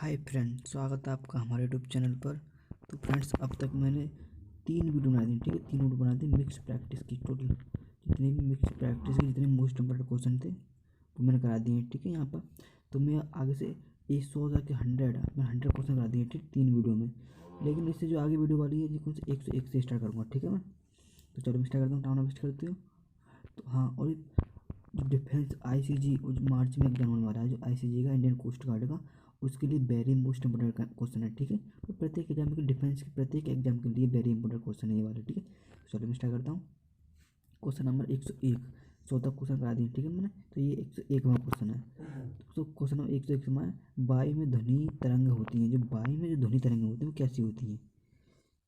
Hi friend, स्वागत है आपका हमारे यूट्यूब चैनल पर। तो फ्रेंड्स, अब तक मैंने 3 वीडियो बना दी, ठीक है। 3 वीडियो बना दी मिक्स प्रैक्टिस की। टोटल जितने भी मिक्स प्रैक्टिस के जितने मोस्ट इम्पोर्टेंट क्वेश्चन थे वो मैंने करा दिए हैं, ठीक है। यहाँ पर तो मैं आगे से ये 100 के 100 क्वेश्चन करा दिए, ठीक, 3 वीडियो में। लेकिन इससे जो आगे वीडियो वाली है जी कौन से 101 से स्टार्ट करूँगा, ठीक है मैं। तो चलो मैं स्टार्ट करता हूँ, टाइम वेस्ट करती हूँ। तो हाँ, और जो डिफेंस आईसीजी मार्च में एग्जाम होने वाला है, जो आईसीजी का, इंडियन कोस्ट गार्ड का, उसके लिए वेरी मोस्ट इंपोर्टेंट क्वेश्चन है, ठीक है। तो प्रत्येक एग्जाम के डिफेंस के प्रत्येक एग्जाम के लिए वेरी इंपोर्टेंट क्वेश्चन है ये वाले, ठीक है। चलो मैं स्टार्ट करता हूँ। क्वेश्चन नंबर 101, 14 क्वेश्चन करा दिए, ठीक है मैंने। तो ये 101वां क्वेश्चन है। तो क्वेश्चन नंबर 101 में वायु में ध्वनि तरंग होती हैं, जो वायु में जो ध्वनि तरंग होती हैं वो कैसी होती हैं,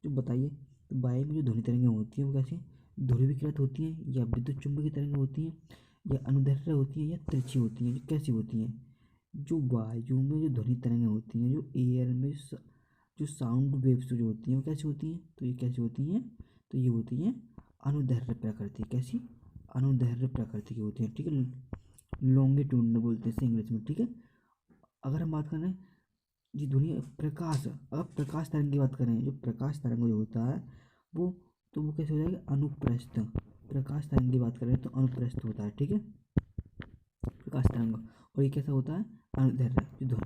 जो बताइए। तो वायु में जो ध्वनि तरंगें होती हैं वो कैसी हैं? ध्रुवीकृत होती हैं, या विद्युत चुम्बकीय तरंगें होती हैं, या अनुदैर्ध्य होती हैं, या तिरछी होती हैं, जो कैसी होती हैं? जो वायु में जो ध्वनि तरंगें होती हैं, जो एयर में जो साउंड वेव्स जो होती हैं वो कैसी होती हैं? तो ये कैसी होती हैं? तो ये होती हैं अनुदैर्ध्य प्रकृति। कैसी? अनुदैर्ध्य प्रकृति की होती है, ठीक है। लॉन्गिट्यूडनल बोलते हैं इसे इंग्लिश में, ठीक है। अगर हम बात करें जी दुनिया प्रकाश, अब प्रकाश तरंग की बात करें, जो प्रकाश तरंग जो होता है वो, तो वो कैसे हो जाएगा? अनुप्रस्थ। प्रकाश तरंग की बात करें तो अनुप्रस्थ होता है, ठीक है, प्रकाश तरंग। और ये कैसा होता है? अनुदैर्ध्य। जो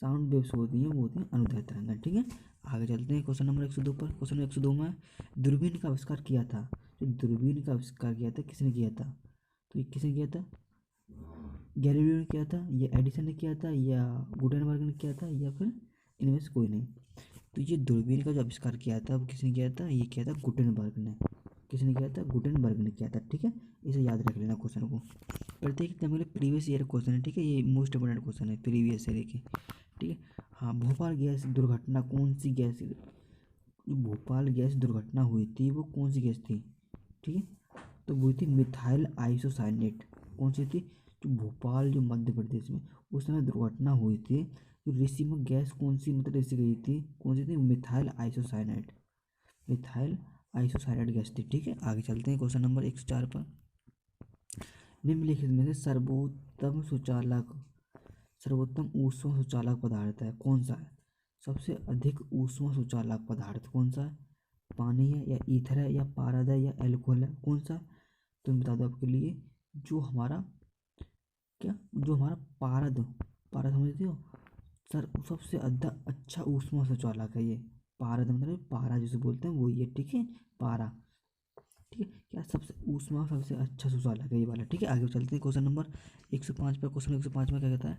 साउंड वेव्स होती हैं वो होती हैं अनुदैर्ध्य तरंग, ठीक है। आगे चलते हैं क्वेश्चन नंबर 102 पर। क्वेश्चन नंबर 102 में दूरबीन का आविष्कार किया था, जो दूरबीन का आविष्कार किया था किसने किया था? तो ये किसने किया था? गैलीलियो ने किया था, या एडिसन ने किया था, या गुटेनबर्ग ने किया था, या फिर इनमें से कोई नहीं। तो ये दूरबीन का जो आविष्कार किया था वो किसने किया था? ये किया था गुटेनबर्ग ने। किसने किया था? गुटेनबर्ग ने किया था, ठीक है। इसे याद रख लेना क्वेश्चन को। प्रत्येक एग्जाम के लिए प्रीवियस ईयर क्वेश्चन है, ठीक है। ये मोस्ट इंपोर्टेंट क्वेश्चन है प्रीवियस ईयर के, ठीक है। हाँ, भोपाल गैस दुर्घटना कौन सी गैस, जो भोपाल गैस दुर्घटना हुई थी वो कौन सी गैस थी, ठीक है। तो वो थी मिथाइल आइसोसाइनेट। कौन सी थी? जो भोपाल, जो मध्य प्रदेश में उस समय दुर्घटना हुई थी, जो रिसी में गैस कौन सी मतलब रिसी गई थी, कौन सी थी? Methyl isocyanate. Methyl isocyanate gas थी, ठीक है। आगे चलते हैं क्वेश्चन नंबर 104 पर। निम्नलिखित में से सर्वोत्तम ऊष्मा सुचालक पदार्थ है कौन सा है? सबसे अधिक ऊष्मा सुचालक पदार्थ कौन सा है? पानी है, या ईथर है, या पारद है, या एल्कोहल है, कौन सा? तो मैं बता दूं आपके लिए, जो हमारा क्या, जो हमारा पारद, पारद समझते हो सर, सबसे अच्छा ऊष्मा सुचालक है ये। पारद मतलब पारा जिसे बोलते हैं वो ये, ठीक है, पारा, ठीक है। क्या सबसे ऊष्मा सबसे अच्छा सुचालक है ये वाला, ठीक है। आगे चलते हैं क्वेश्चन नंबर 105 पर। क्वेश्चन 105 में क्या कहता है?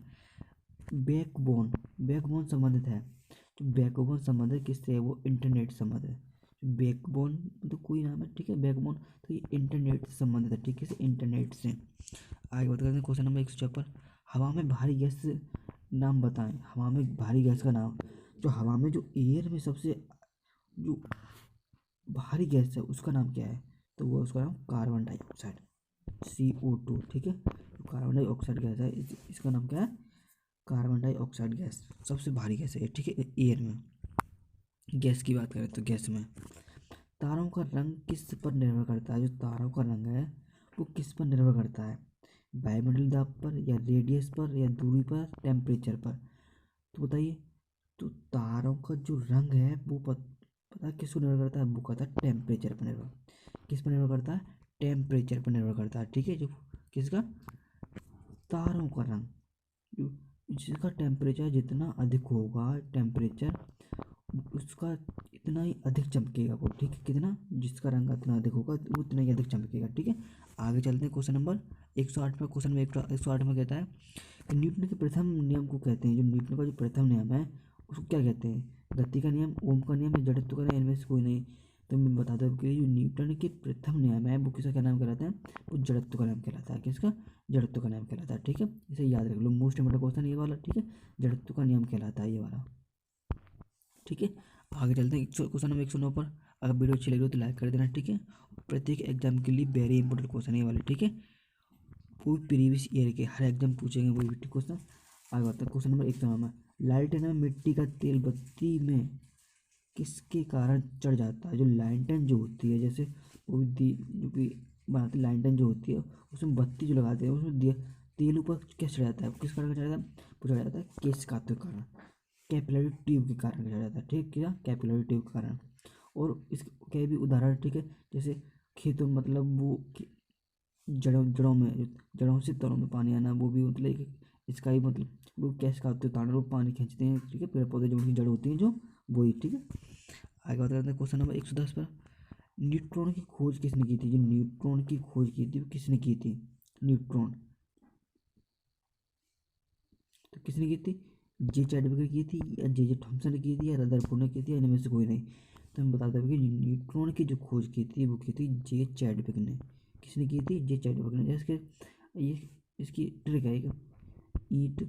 बैकबोन, बैकबोन संबंधित है, तो बैकबोन संबंधित किससे है? वो इंटरनेट से संबंधित है। बैकबोन तो कोई नाम है, ठीक है, बैकबोन। तो ये इंटरनेट से संबंधित है, ठीक है, इंटरनेट से। आगे बात करते हैं क्वेश्चन नंबर 156। हवा में भारी गैस नाम बताएं। हवा में भारी गैस का नाम, जो हवा में जो एयर में सबसे जो भारी गैस है उसका नाम क्या है? तो वो उसका नाम कार्बन डाइऑक्साइड, CO2, ठीक है। तो कार्बन डाइऑक्साइड गैस है, इसका नाम क्या है? कार्बन डाइऑक्साइड गैस सबसे भारी गैस है, ठीक है, एयर में। गैस की बात करें तो गैस में तारों का रंग किस पर निर्भर करता है? जो तारों का रंग है वो किस पर निर्भर करता है? वायुमंडलीय दाब पर, या रेडियस पर, या दूरी पर, टेम्परेचर पर? तो बताइए। तो तारों का जो रंग है वो पता है किस पर निर्भर करता है? वो कहता है टेम्परेचर पर निर्भर। किस पर निर्भर करता है? टेम्परेचर पर निर्भर करता है, ठीक है। जो किसका? तारों का रंग, जो जिसका टेम्परेचर जितना अधिक होगा, टेम्परेचर उसका इतना ही अधिक चमकेगा वो, ठीक है। कितना? जिसका रंग इतना अधिक होगा वो उतना ही अधिक चमकेगा, ठीक है। आगे चलते हैं क्वेश्चन नंबर 108 पर। क्वेश्चन में 108 में कहता है कि न्यूटन के प्रथम नियम को कहते हैं, जो न्यूटन का जो प्रथम नियम है उसको क्या कहते हैं? गति का नियम, ओम का नियम, या जड़त्व का नियम, इनमें से कोई नहीं। तो मैं बता दूं आपके लिए, जो न्यूटन के प्रथम नियम है वो किसका क्या नाम कहलाता है? वो जड़त्व का नाम कहलाता है। किसका? जड़त्व का नाम कहलाता है, ठीक है। इसे याद रख लो, मोस्ट इंपोर्टेंट क्वेश्चन ये वाला, ठीक है। जड़त्व का नियम कहलाता है ये वाला, ठीक है। आगे चलते हैं क्वेश्चन नंबर 109 पर। अगर वीडियो अच्छी लगी हो तो लाइक कर देना, ठीक है। प्रत्येक एग्जाम के लिए वेरी इंपॉर्टेंट क्वेश्चन है ये वाले, ठीक है। वो प्रीवियस ईयर के हर एग्जाम पूछेंगे वो भी क्वेश्चन। आगे बढ़ते हैं क्वेश्चन नंबर 109 में। लालटेन में मिट्टी का तेल बत्ती में किसके कारण चढ़ जाता है? जो लालटेन जो होती है, जैसे वो जो भी बनाते लालटेन जो होती है उसमें बत्ती जो लगाते हैं उसमें तेल ऊपर कैसे चढ़ जाता है? किस कारण चढ़ जाता है? वो चढ़ जाता है केश काटने के कारण। कैपिलरी ट्यूब के कारण किया जाता है, ठीक है, क्या कैपिलरी ट्यूब के कारण। और इसके भी उदाहरण, ठीक है, जैसे खेतों मतलब वो जड़ों में, जड़ों से तरों में पानी आना, वो भी मतलब इसका ही मतलब वो कैसे खाते हैं ताड़, वो पानी खींचते हैं, ठीक है, पेड़ पौधे जो उनकी जड़ होती हैं जो, वही, ठीक है। आगे बात करते हैं क्वेश्चन नंबर 110 पर। न्यूट्रॉन की खोज किसने की थी? जो न्यूट्रॉन की खोज की थी वो किसने की थी? न्यूट्रॉन तो किसने की थी? जे चैडविक ने की थी, या जे थॉमसन ने की थी, या रदरफोर्ड ने की थी, या इनमें से कोई नहीं। तो हम बता दें कि न्यूट्रॉन की जो खोज की थी वो की थी जे चैडविक ने। किसने की थी? जे चैडविक ने। जैसे ये इसकी ट्रिक है, एक ईंट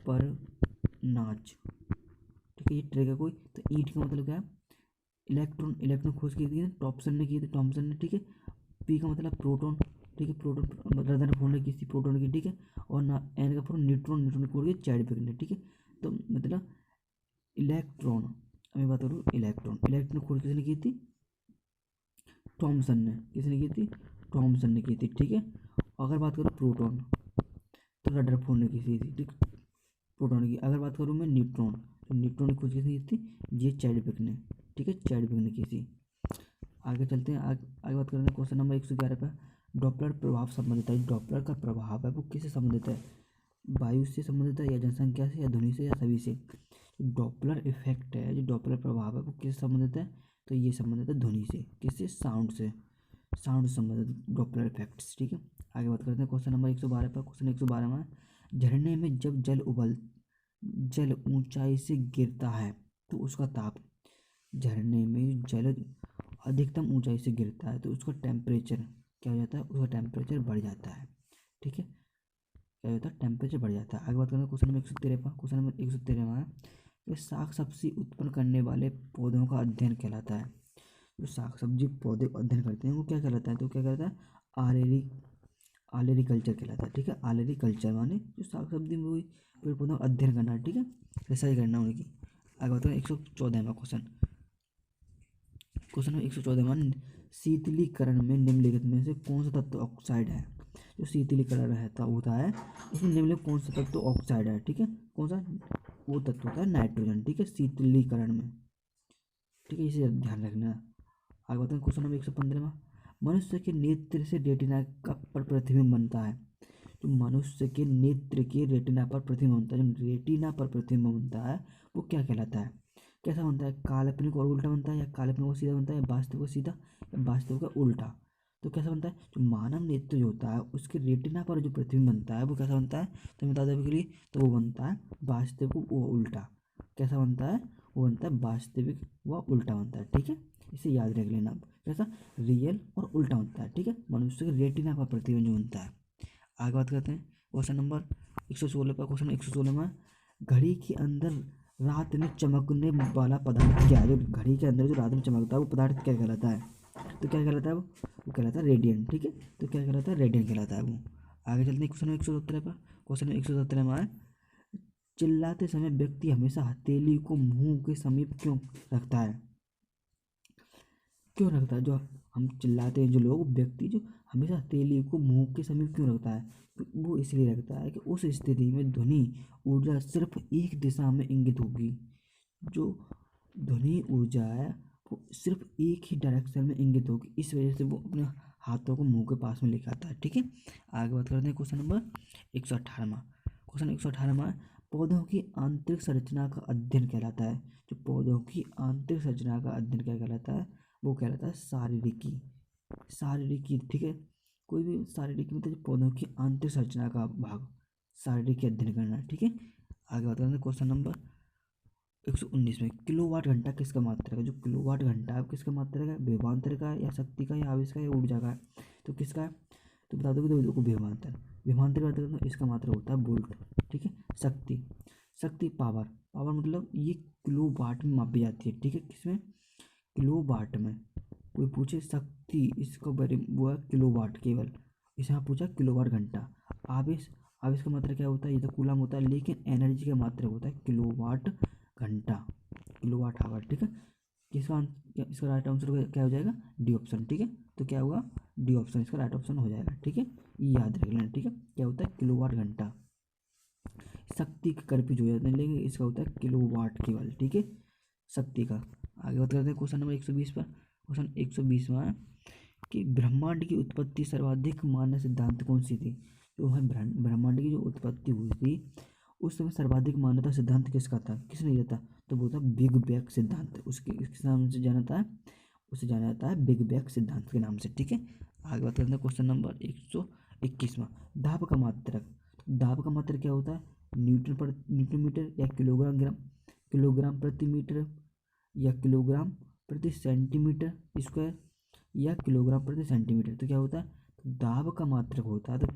पर नाच, ठीक है, ये ट्रिक है कोई। तो ईंट का मतलब क्या है? इलेक्ट्रॉन, इलेक्ट्रॉन खोज की थी टॉप्सन ने की थी, टॉमसन ने, ठीक है। पी का मतलब प्रोटॉन, ठीक है, प्रोटॉन रदरफोर्ड ने की थी प्रोटॉन की, ठीक है। और ना एन का प्रोटॉन न्यूट्रॉन, न्यूट्रॉन की खोज की चैडविक ने, ठीक है। तो मतलब इलेक्ट्रॉन, मैं बात करूँ इलेक्ट्रॉन, इलेक्ट्रॉन खोज किसने की थी? थॉमसन ने। किसने की थी? थॉमसन ने की थी, ठीक है। अगर बात करूँ प्रोटॉन तो रदरफोर्ड ने की थी, ठीक, प्रोटॉन की। अगर बात करूँ मैं न्यूट्रॉन, तो न्यूट्रॉन की खोज किसने की थी? जे चैडविक ने, ठीक है, चैडविक ने की थी। आगे चलते हैं, आगे बात करते हैं क्वेश्चन नंबर 111 पर। डॉपलर प्रभाव संबंधित है। डॉपलर का प्रभाव है वो किससे संबंधित है? वायु से संबंधित है, या जनसंख्या से, या ध्वनि से, या सभी से? डॉपलर इफेक्ट है, जो डॉपलर प्रभाव है वो किससे संबंधित है? तो ये संबंधित है ध्वनि से। किससे? साउंड से। साउंड से संबंधित डॉपलर इफेक्ट्स, ठीक है। आगे बात करते हैं क्वेश्चन नंबर 112 पर। क्वेश्चन 112 में, झरने में जब जल ऊंचाई से गिरता है तो उसका ताप, झरने में जल अधिकतम ऊंचाई से गिरता है तो उसका टेम्परेचर क्या हो जाता है? उसका टेम्परेचर बढ़ जाता है, ठीक है, क्या होता है? टेम्परेचर बढ़ जाता है। आगे बात करें क्वेश्चन नंबर 113 पर। क्वेश्चन नंबर 113 में है, साग सब्जी उत्पन्न करने वाले पौधों का अध्ययन कहलाता है। जो साग सब्जी पौधे अध्ययन करते हैं वो क्या कहलाता है? तो क्या कहलाता है? आलेरी आलेरीकल्चर कहलाता है, ठीक है। आलेरीकल्चर माने जो साग सब्जी में वही पेड़ पौधों का अध्ययन करना, ठीक है, रिसर्च करना उनकी। आगे बात करें 114वां क्वेश्चन। क्वेश्चन नंबर 114 में, शीतलीकरण में निम्नलिखित में से कौन सा तत्व ऑक्साइड है? जो शीतलीकरण रहता होता है उसमें निम्नलिखित कौन सा तत्व ऑक्साइड है, ठीक है, कौन सा? वो तत्व होता है नाइट्रोजन, ठीक है, शीतलीकरण में, ठीक है, इसे ध्यान रखना। आगे बताएं क्वेश्चन नंबर 115 में, मनुष्य के नेत्र से रेटिना का पर प्रतिबिंब बनता है। जो मनुष्य के नेत्र के रेटिना पर प्रतिबिंब बनता है, जो रेटिना पर प्रतिबिंब बनता है वो क्या कहलाता है? कैसा बनता है? काल्पनिक और उल्टा बनता है, या काल्पनिक और सीधा बनता है, या वास्तविक और सीधा, या वास्तविक का उल्टा? तो कैसा बनता है? जो मानव नेत्र जो होता है उसके रेटिना पर जो प्रतिबिंब बनता है वो कैसा बनता है? तो मैं बता दें के लिए, तो वो बनता है वास्तविक व उल्टा। कैसा बनता है? वो बनता है वास्तविक व उल्टा बनता है, ठीक है, इसे याद रख लेना आप। कैसा? रियल और उल्टा बनता है, ठीक है, मनुष्य के रेटिना पर प्रतिबिंब जो बनता है। आगे बात करते हैं क्वेश्चन नंबर 116 पर। क्वेश्चन 116 में, घड़ी के अंदर रात में चमकने वाला पदार्थ क्या है? जो घड़ी के अंदर जो रात में चमकता है वो पदार्थ क्या कहलाता है? तो क्या कहलाता है वो कहलाता है रेडियंट, ठीक है। तो क्या कहलाता है? रेडियंट कहलाता है वो। आगे चलते हैं क्वेश्चन 117 पर। क्वेश्चन 117 में है, चिल्लाते समय व्यक्ति हमेशा हथेली को मुंह के समीप क्यों रखता है? क्यों रखता है? जो हम चिल्लाते हैं, जो लोग, व्यक्ति जो हमेशा हथेली को मुंह के समीप क्यों रखता है? वो इसलिए रखता है कि उस स्थिति में ध्वनि ऊर्जा सिर्फ एक दिशा में इंगित होगी। जो ध्वनि ऊर्जा है वो सिर्फ एक ही डायरेक्शन में इंगित होगी, इस वजह से वो अपने हाथों को मुंह के पास में लेकर आता है, ठीक है। आगे बात करते हैं क्वेश्चन नंबर 118। क्वेश्चन 118 पौधों की आंतरिक संरचना का अध्ययन कहलाता है। जो पौधों की आंतरिक संरचना का अध्ययन क्या कहलाता है? वो कहलाता है शारीरिकी। शारीरिकी, ठीक है, कोई भी शारीरिक मतलब पौधों की आंतरिक संरचना का भाग, शारीरिक अध्ययन करना, ठीक है। आगे बात करते हैं क्वेश्चन नंबर 119 में, किलोवाट घंटा किसका मात्रक है? जो किलोवाट घंटा है किसका मात्रक है? विभवांतर का, या शक्ति का, या आवेश का, या ऊर्जा का है? तो किसका है? तो बता दो कि देखो विभवांतर, विभवांतर की बात करें तो इसका मात्रक होता है वोल्ट, ठीक है। शक्ति, शक्ति पावर, पावर मतलब ये किलोवाट में मापी जाती है, ठीक है, किसमें? किलोवाट में। कोई पूछे शक्ति, इसका बड़े वो है किलोवाट केवल, इसे यहाँ पूछा किलोवाट घंटा। आवेश, आवेश का मात्रा क्या होता है? ये तो कूलम होता है, लेकिन एनर्जी का मात्रा होता है किलोवाट घंटा, किलोवाट आवर, ठीक है। इसका राइट आंसर क्या हो जाएगा? डी ऑप्शन, ठीक है। तो क्या होगा? डी ऑप्शन इसका राइट ऑप्शन हो जाएगा, ठीक है, ये याद रख लेना, ठीक है, क्या होता है? किलोवाट घंटा। शक्ति के कर्पिज हो जाते हैं, लेकिन इसका होता है किलोवाट केवल, ठीक है, शक्ति का। आगे बात करते हैं क्वेश्चन नंबर 120 पर। क्वेश्चन 120 में है कि ब्रह्मांड की उत्पत्ति सर्वाधिक मान्य सिद्धांत कौन सी थी? जो है ब्रह्मांड की जो उत्पत्ति हुई थी उस समय सर्वाधिक मान्यता सिद्धांत किसका था, किसने दिया था? तो वो था बिग बैंग सिद्धांत, उसके किस नाम से जाना था? उसे जाना जाता है बिग बैंग सिद्धांत के नाम से, ठीक है। आगे बात करते हैं क्वेश्चन नंबर 121वां, दाब का मात्रक। दाब का मात्रक क्या होता है? न्यूटन मीटर या किलोग्राम प्रति मीटर या किलोग्राम प्रति सेंटीमीटर स्क्वायर या किलोग्राम प्रति सेंटीमीटर। तो क्या होता है? तो दाब का मात्रक होता है तो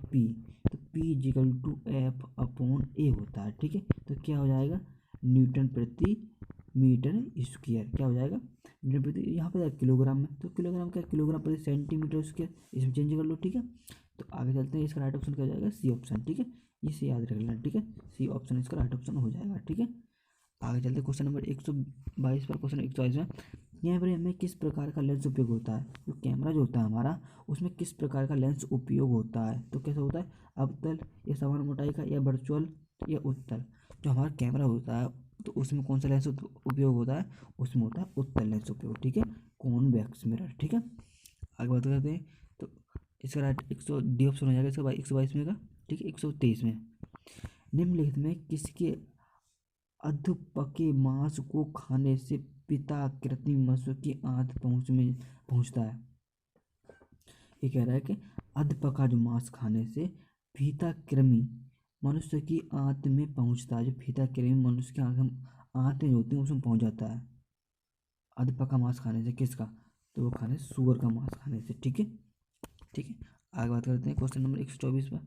P is equal to F upon A होता है, ठीक है। तो क्या हो जाएगा? न्यूटन प्रति मीटर स्क्वायर, क्या हो जाएगा? न्यूटन प्रति, यहाँ पर किलोग्राम में, तो किलोग्राम क्या, किलोग्राम प्रति सेंटीमीटर स्क्वायर, इसमें चेंज कर लो, ठीक है। तो आगे चलते हैं, इसका राइट ऑप्शन क्या हो जाएगा? सी ऑप्शन, ठीक है। इसे याद रख लेना, ठीक है, सी ऑप्शन इसका राइट ऑप्शन हो जाएगा, ठीक है। आगे चलते हैं क्वेश्चन नंबर 122 पर। क्वेश्चन 122 में कैमरे में किस प्रकार का लेंस उपयोग होता है? जो कैमरा जो होता है हमारा, उसमें किस प्रकार का लेंस उपयोग होता है? तो कैसा होता है? अवतल या समान मोटाई का या वर्चुअल या उत्तल? जो हमारा कैमरा होता है तो उसमें कौन सा लेंस उपयोग होता है? उसमें होता है उत्तल लेंस उपयोग, ठीक है, कॉन्वेक्स मिरर, ठीक है। आगे बात करते हैं, तो इसका राइट 100 डी ऑप्शन हो जाएगा इसका 122 में का, ठीक है। 123 में निम्नलिखित में किसके अधपके मांस को खाने से पिता कृत्रिम मनुष्य की आंत पहुंचता है? ये कह रहा है कि अधपका जो मांस खाने से फीता कृमि मनुष्य की आंत में पहुंचता है, जो फीता कृमि मनुष्य की आंत में होती है उसमें पहुंच जाता है अधपका मांस खाने से। किसका? तो वो खाने से सुअर का मांस खाने से, ठीक है, ठीक है। आगे बात करते हैं क्वेश्चन नंबर 124 पर।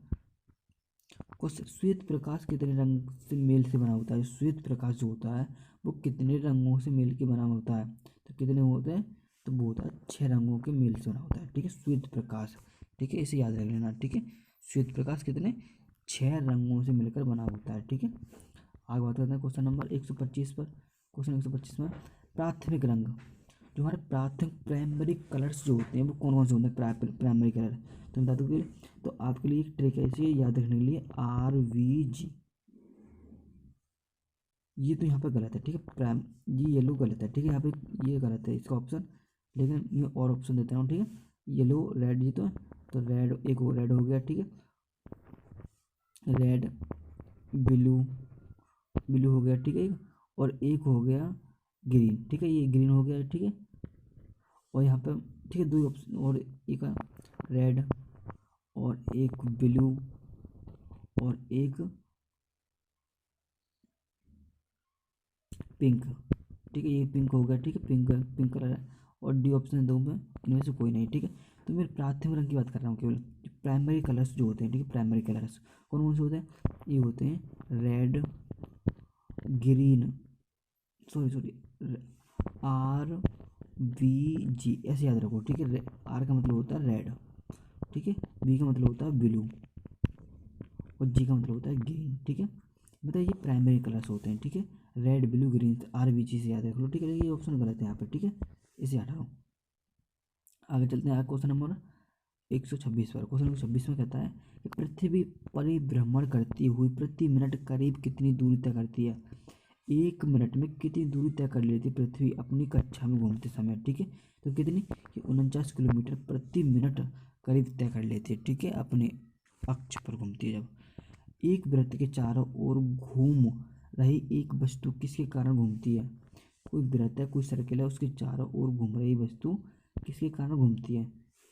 क्वेश्चन, श्वेत प्रकाश कितने रंग से मेल से बना होता है? श्वेत प्रकाश जो होता है वो कितने रंगों से मेल के बना होता है? तो कितने होते हैं? तो वो होता है 6 रंगों के मेल से बना होता है, ठीक है, श्वेत प्रकाश, ठीक है, इसे याद रख लेना, ठीक है। श्वेत प्रकाश कितने? 6 रंगों से मिलकर बना होता है, ठीक है। आगे बात करते हैं क्वेश्चन नंबर 125 पर। क्वेश्चन 125 में प्राथमिक रंग, जो हमारे प्राथमिक प्राइमरी कलर्स जो होते हैं वो कौन कौन से होते हैं? प्राइमरी कलर तो बता दूँ, तो आपके लिए एक ट्रिक है इसे याद रखने के लिए, RVG। ये तो यहाँ पे गलत है, ठीक है, प्राइम, ये येलो गलत है, ठीक है, यहाँ पे ये गलत है इसका ऑप्शन, लेकिन मैं और ऑप्शन देता हूँ, ठीक है। येलो रेड जी तो रेड, एक रेड हो गया, ठीक है, रेड ब्लू, ब्लू हो गया, ठीक है, और एक हो गया ग्रीन, ठीक है, ये ग्रीन हो गया, ठीक है। और यहाँ पे, ठीक है, दो ऑप्शन और, एक रेड और एक ब्लू और एक पिंक, ठीक है, ये पिंक हो गया, ठीक है, पिंक पिंक कलर है। और डी ऑप्शन दो में इनमें से कोई नहीं, ठीक है। तो मैं प्राथमिक रंग की बात कर रहा हूँ केवल, प्राइमरी कलर्स जो होते हैं, ठीक है, प्राइमरी कलर्स कौन कौन से होते हैं? ये होते हैं रेड, ग्रीन, सॉरी RVG, ऐसे याद रखो, ठीक है। आर का मतलब होता है रेड, ठीक है, बी का मतलब होता है ब्लू और जी का मतलब होता है ग्रीन, ठीक है। मतलब ये प्राइमरी कलर्स होते हैं, ठीक है, रेड ब्लू ग्रीन, RVG से याद रख लो, ठीक है। ये ऑप्शन गलत है यहाँ पे, ठीक है, इसे हटाओ। आगे चलते हैं क्वेश्चन नंबर 126 पर। क्वेश्चन नंबर 26 में कहता है कि पृथ्वी परिभ्रमण करती हुई प्रति मिनट करीब कितनी दूरी तय करती है? 1 मिनट में कितनी दूरी तय कर लेती है पृथ्वी अपनी कक्षा में घूमते समय, ठीक है। तो कितनी? कि 49 किलोमीटर प्रति मिनट करीब तय कर लेती है, ठीक है, अपने अक्ष पर घूमती है। जब एक वृत्त के चारों ओर घूम रही एक वस्तु किसके कारण घूमती है? कोई वृत्त है, कोई सर्किल है, उसके चारों ओर घूम रही वस्तु किसके कारण घूमती है?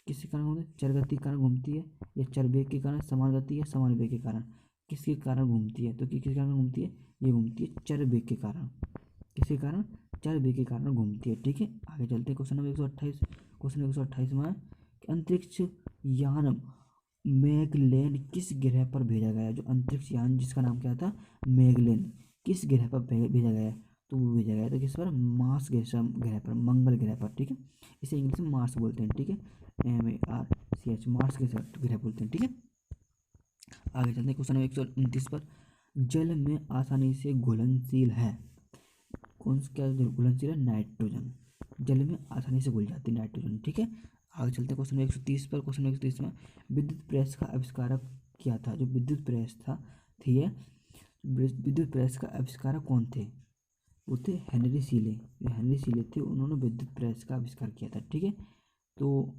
किसके कारण घूमती है? चर गति के कारण घूमती है या चर वेग के कारण, समान गति या समान वेग के कारण? किसके कारण घूमती है? तो किसके कारण घूमती है? ये घूमती है चर वेग के कारण। किसके कारण? चर वेग के कारण घूमती है, ठीक है। आगे चलते हैं क्वेश्चन नंबर 128। क्वेश्चन 128 में कि अंतरिक्ष यान मैगलेन किस ग्रह पर भेजा गया? जो अंतरिक्ष यान जिसका नाम क्या था? मैगलेन, किस ग्रह पर भेजा गया? तो वो भेजा गया था किस पर? मार्स ग्रह पर, मंगल ग्रह पर, ठीक है। इसे इंग्लिश में मार्स बोलते हैं, ठीक है, MARCH, मार्स के ग्रह बोलते हैं, ठीक है। आगे चलते हैं क्वेश्चन नंबर 129 पर। जल में आसानी से घुलनशील है, कौन सा क्या घुलनशील है? नाइट्रोजन, जल में आसानी से घुल जाती है नाइट्रोजन, ठीक है। आगे चलते हैं क्वेश्चन 130 पर। क्वेश्चन 130 में विद्युत प्रेस का आविष्कारक क्या था? जो विद्युत प्रेस था थी है, विद्युत प्रेस का आविष्कारक कौन थे? वो थे हेनरी सीले। जो हेनरी सीले थे उन्होंने विद्युत प्रेस का आविष्कार किया था। ठीक है, तो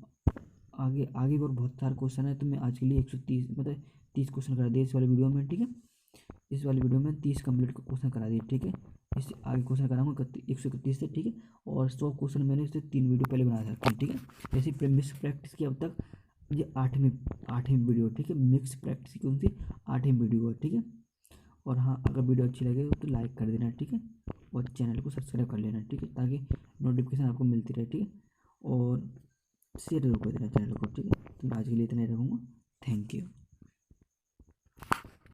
आगे आगे और बहुत सारे क्वेश्चन है, तो मैं आज के लिए 130 मतलब 30 क्वेश्चन करा दिए इस वाले वीडियो में। ठीक है, इस वाले वीडियो में 30 कंप्लीट क्वेश्चन करा दिए। ठीक है, इससे आगे क्वेश्चन कराऊंगा 131 से। ठीक है, और 100 क्वेश्चन मैंने इससे 3 वीडियो पहले बनाया था। ठीक है, जैसे मिक्स प्रैक्टिस की अब तक ये आठवीं वीडियो। ठीक है, मिक्स प्रैक्टिस की कौन सी 8वीं वीडियो है। ठीक है, और हाँ, अगर वीडियो अच्छी लगे तो लाइक कर देना। ठीक है, और चैनल को सब्सक्राइब कर लेना। ठीक है, ताकि नोटिफिकेशन आपको मिलती रहे। ठीक है, और शेयर जरूर कर देना चैनल को। ठीक है, तो मैं आज के लिए इतना ही रखूँगा। Thank you.